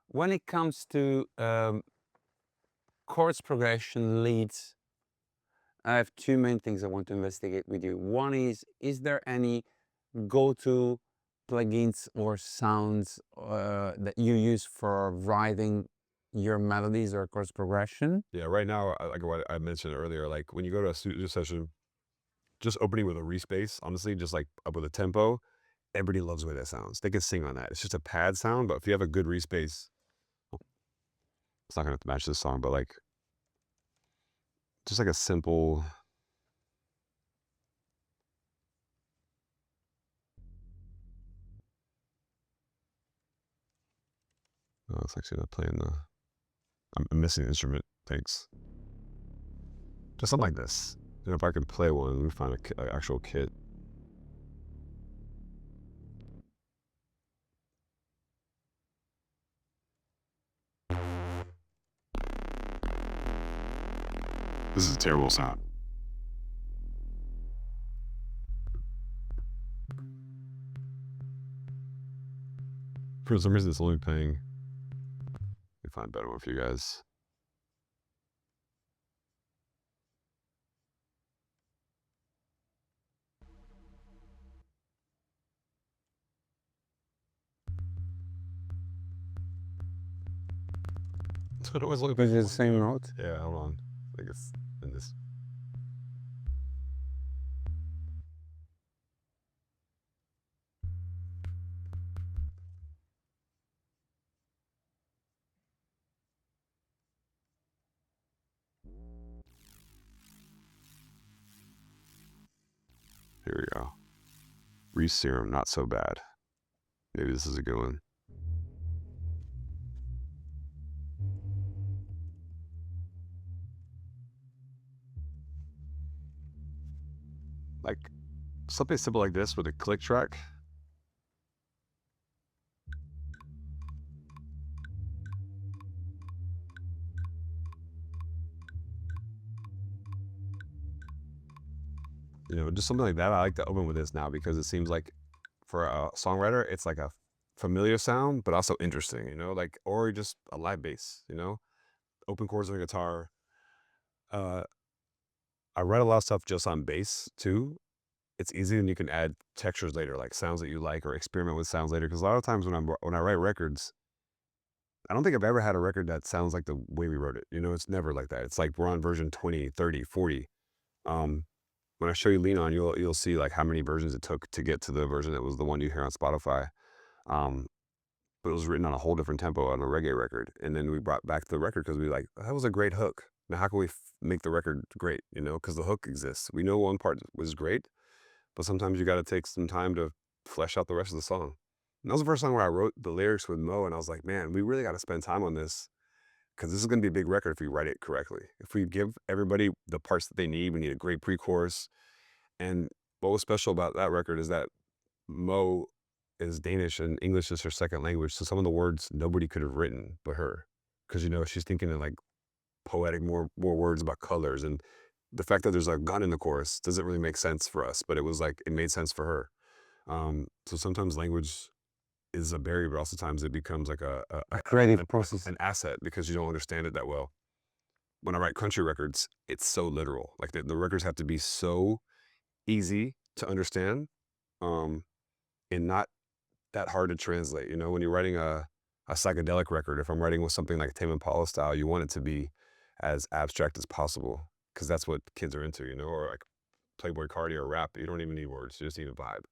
When it comes to chords progression leads, I have two main things I want to investigate with you. One is there any go-to plugins or sounds that you use for writing your melodies or chords progression? Yeah, right now, like what I mentioned earlier, like when you go to a studio session, just opening with a respace, honestly, just like up with a tempo, everybody loves the way that sounds. They can sing on that. It's just a pad sound, but if you have a good respace, it's not gonna match this song, but like just like a simple. Oh, it's actually not playing the. I'm missing the instrument. Thanks. Just something like this. You know, if I could play one, let me find an actual kit. This is a terrible sound. For some reason, it's only playing. Let me find a better one for you guys. So it always looks Is it the same note? Yeah, hold on. I think it's in this. Here we go. Reserum, not so bad. Maybe this is a good one. Like something simple like this with a click track. You know, just something like that. I like to open with this now because it seems like for a songwriter, it's like a familiar sound, but also interesting, you know, like, or just a live bass, you know, open chords on the guitar. Uh, I write a lot of stuff just on bass too. It's easy and you can add textures later, like sounds that you like or experiment with sounds later. Cause a lot of times when I write records, I don't think I've ever had a record that sounds like the way we wrote it. You know, it's never like that. It's like we're on version 20, 30, 40. Um, when I show you Lean On, you'll see like how many versions it took to get to the version that was the one you hear on Spotify. Um, but it was written on a whole different tempo on a reggae record. And then we brought back the record because we like, that was a great hook. Now, how can we make the record great? You know, because the hook exists. We know one part was great, but sometimes you got to take some time to flesh out the rest of the song. And that was the first song where I wrote the lyrics with Mo, and I was like, man, we really got to spend time on this because this is going to be a big record if we write it correctly. If we give everybody the parts that they need, we need a great pre-chorus. And what was special about that record is that Mo is Danish and English is her second language. So some of the words nobody could have written but her. Because, you know, she's thinking in like poetic, more words about colors. And the fact that there's a gun in the chorus doesn't really make sense for us, but it was like, it made sense for her. So sometimes language is a barrier, but also times it becomes like A creative process. an asset because you don't understand it that well. When I write country records, it's so literal. Like the records have to be so easy to understand, and not that hard to translate. You know, when you're writing a psychedelic record, if I'm writing with something like Tame Impala style, you want it to be as abstract as possible because that's what kids are into, you know, or like Playboy Cardi or rap. You don't even need words, you just need a vibe.